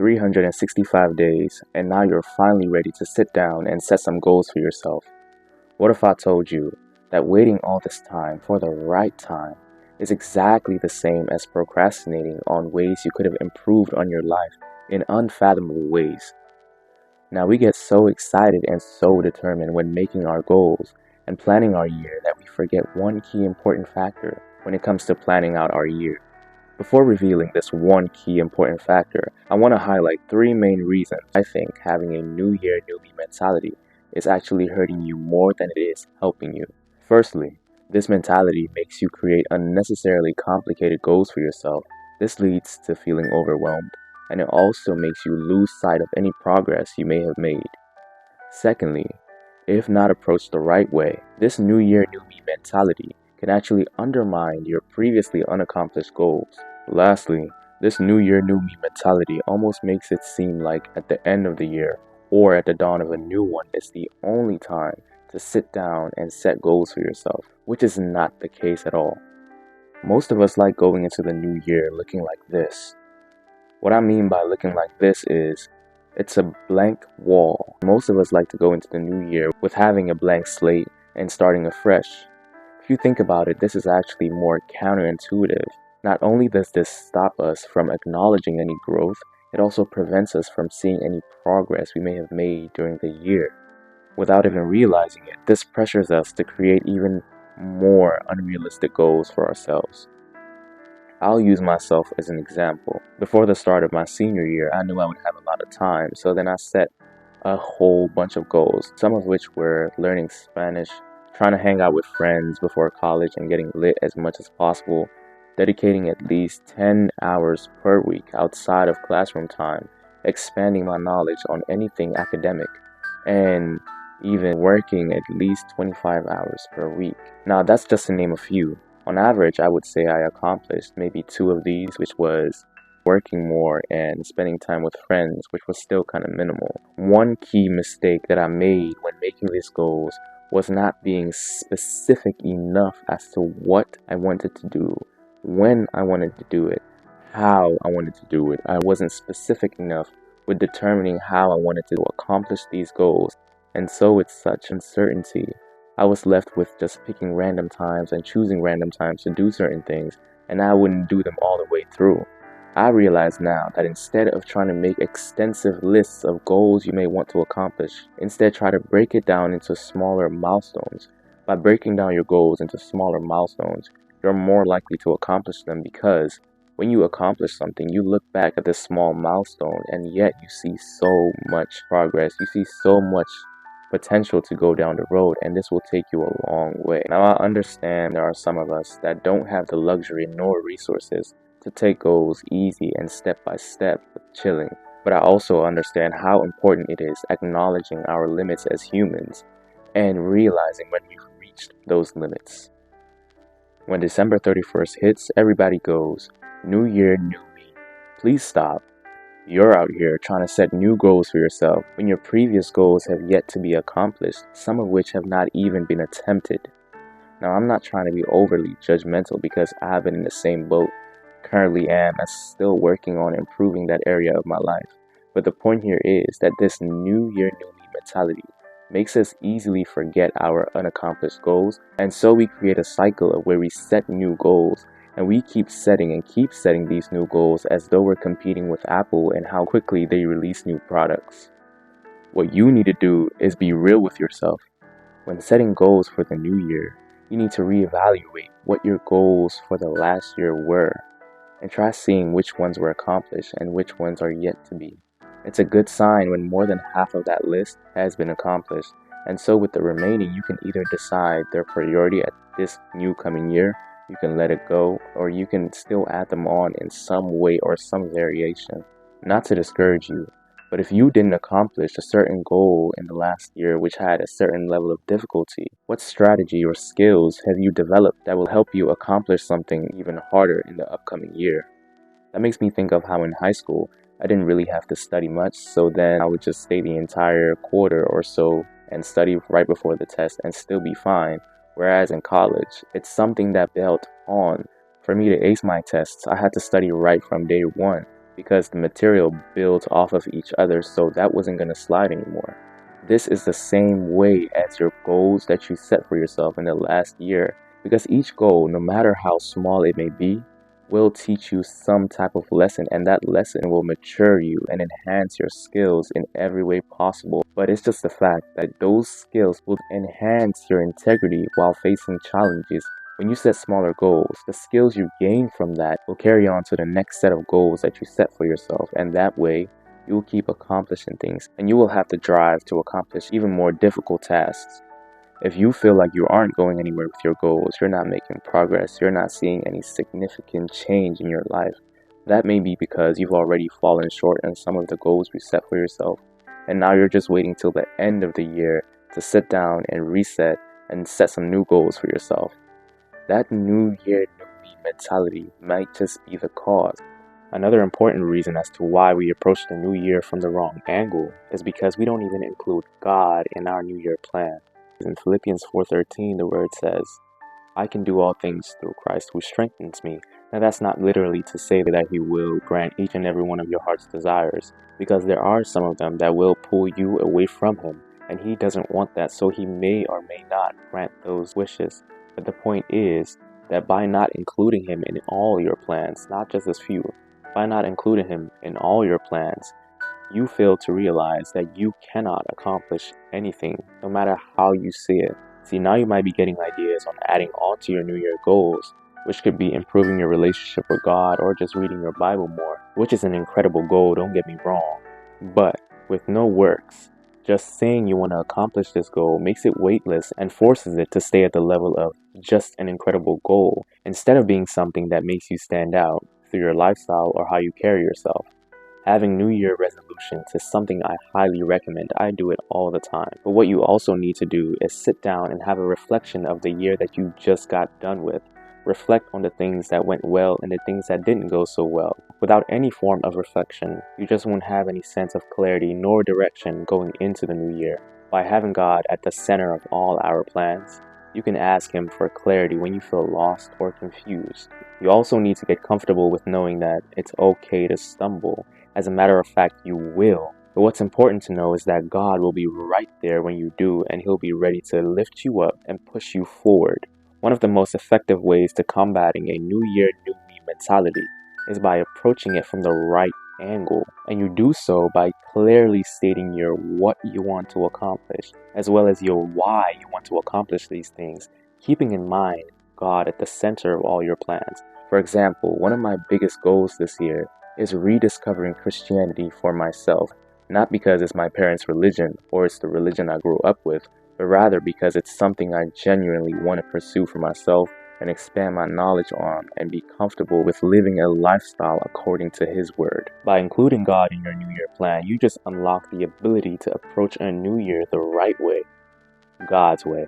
365 days, and now you're finally ready to sit down and set some goals for yourself. What if I told you that waiting all this time for the right time is exactly the same as procrastinating on ways you could have improved on your life in unfathomable ways? Now, we get so excited and so determined when making our goals and planning our year that we forget one key important factor when it comes to planning out our year. Before revealing this one key important factor, I want to highlight three main reasons I think having a New Year, New Me mentality is actually hurting you more than it is helping you. Firstly, this mentality makes you create unnecessarily complicated goals for yourself. This leads to feeling overwhelmed, and it also makes you lose sight of any progress you may have made. Secondly, if not approached the right way, this New Year, New Me mentality can actually undermine your previously unaccomplished goals. Lastly, this New Year, New Me mentality almost makes it seem like at the end of the year or at the dawn of a new one is the only time to sit down and set goals for yourself, which is not the case at all. Most of us like going into the new year looking like this. What I mean by looking like this is it's a blank wall. Most of us like to go into the new year with having a blank slate and starting afresh. If you think about it, this is actually more counterintuitive. Not only does this stop us from acknowledging any growth, it also prevents us from seeing any progress we may have made during the year. Without even realizing it, this pressures us to create even more unrealistic goals for ourselves. I'll use myself as an example. Before the start of my senior year, I knew I would have a lot of time, so then I set a whole bunch of goals, some of which were learning Spanish, trying to hang out with friends before college and getting lit as much as possible, dedicating at least 10 hours per week outside of classroom time, expanding my knowledge on anything academic, and even working at least 25 hours per week. Now, that's just to name a few. On average, I would say I accomplished maybe two of these, which was working more and spending time with friends, which was still kind of minimal. One key mistake that I made when making these goals was not being specific enough as to what I wanted to do, when I wanted to do it, how I wanted to do it. I wasn't specific enough with determining how I wanted to accomplish these goals, and so with such uncertainty, I was left with just picking random times and choosing random times to do certain things, and I wouldn't do them all the way through. I realize now that instead of trying to make extensive lists of goals you may want to accomplish, instead try to break it down into smaller milestones. By breaking down your goals into smaller milestones, you're more likely to accomplish them because when you accomplish something, you look back at this small milestone and yet you see so much progress, you see so much potential to go down the road, and this will take you a long way. Now, I understand there are some of us that don't have the luxury nor resources to take goals easy and step by step with chilling, but I also understand how important it is acknowledging our limits as humans and realizing when we've reached those limits. When December 31st hits, everybody goes, "New year, new me." Please stop. You're out here trying to set new goals for yourself when your previous goals have yet to be accomplished, some of which have not even been attempted. Now, I'm not trying to be overly judgmental because I've been in the same boat, currently am, and still working on improving that area of my life. But the point here is that this new year, new me mentality makes us easily forget our unaccomplished goals, and so we create a cycle of where we set new goals and we keep setting these new goals as though we're competing with Apple and how quickly they release new products. What you need to do is be real with yourself. When setting goals for the new year, you need to reevaluate what your goals for the last year were and try seeing which ones were accomplished and which ones are yet to be. It's a good sign when more than half of that list has been accomplished, and so with the remaining, you can either decide their priority at this new coming year, you can let it go, or you can still add them on in some way or some variation. Not to discourage you, but if you didn't accomplish a certain goal in the last year which had a certain level of difficulty, what strategy or skills have you developed that will help you accomplish something even harder in the upcoming year? That makes me think of how in high school, I didn't really have to study much, so then I would just stay the entire quarter or so and study right before the test and still be fine. Whereas in college, it's something that built on. For me to ace my tests, I had to study right from day one because the material builds off of each other, so that wasn't going to slide anymore. This is the same way as your goals that you set for yourself in the last year, because each goal, no matter how small it may be, will teach you some type of lesson, and that lesson will mature you and enhance your skills in every way possible. But it's just the fact that those skills will enhance your integrity while facing challenges. When you set smaller goals, the skills you gain from that will carry on to the next set of goals that you set for yourself, and that way you will keep accomplishing things, and you will have the drive to accomplish even more difficult tasks. If you feel like you aren't going anywhere with your goals, you're not making progress, you're not seeing any significant change in your life, that may be because you've already fallen short on some of the goals you set for yourself, and now you're just waiting till the end of the year to sit down and reset and set some new goals for yourself. That new year, new me mentality might just be the cause. Another important reason as to why we approach the new year from the wrong angle is because we don't even include God in our new year plan. In Philippians 4:13, the word says, I can do all things through Christ who strengthens me. Now that's not literally to say that he will grant each and every one of your heart's desires, because there are some of them that will pull you away from him, and he doesn't want that, so he may or may not grant those wishes. But the point is that by not including him in all your plans, not just as few, by not including him in all your plans, you fail to realize that you cannot accomplish anything, no matter how you see it. See, now you might be getting ideas on adding on to your New Year goals, which could be improving your relationship with God or just reading your Bible more, which is an incredible goal, don't get me wrong. But with no works, just saying you want to accomplish this goal makes it weightless and forces it to stay at the level of just an incredible goal, instead of being something that makes you stand out through your lifestyle or how you carry yourself. Having New Year resolutions is something I highly recommend. I do it all the time. But what you also need to do is sit down and have a reflection of the year that you just got done with. Reflect on the things that went well and the things that didn't go so well. Without any form of reflection, you just won't have any sense of clarity nor direction going into the new year. By having God at the center of all our plans, you can ask him for clarity when you feel lost or confused. You also need to get comfortable with knowing that it's okay to stumble. As a matter of fact, you will. But what's important to know is that God will be right there when you do, and he'll be ready to lift you up and push you forward. One of the most effective ways to combating a new year, new me mentality is by approaching it from the right angle. And you do so by clearly stating your what you want to accomplish, as well as your why you want to accomplish these things, keeping in mind God at the center of all your plans. For example, one of my biggest goals this year is rediscovering Christianity for myself, not because it's my parents' religion or it's the religion I grew up with, but rather because it's something I genuinely want to pursue for myself and expand my knowledge on and be comfortable with living a lifestyle according to his word. By including God in your New Year plan, you just unlock the ability to approach a new year the right way, God's way.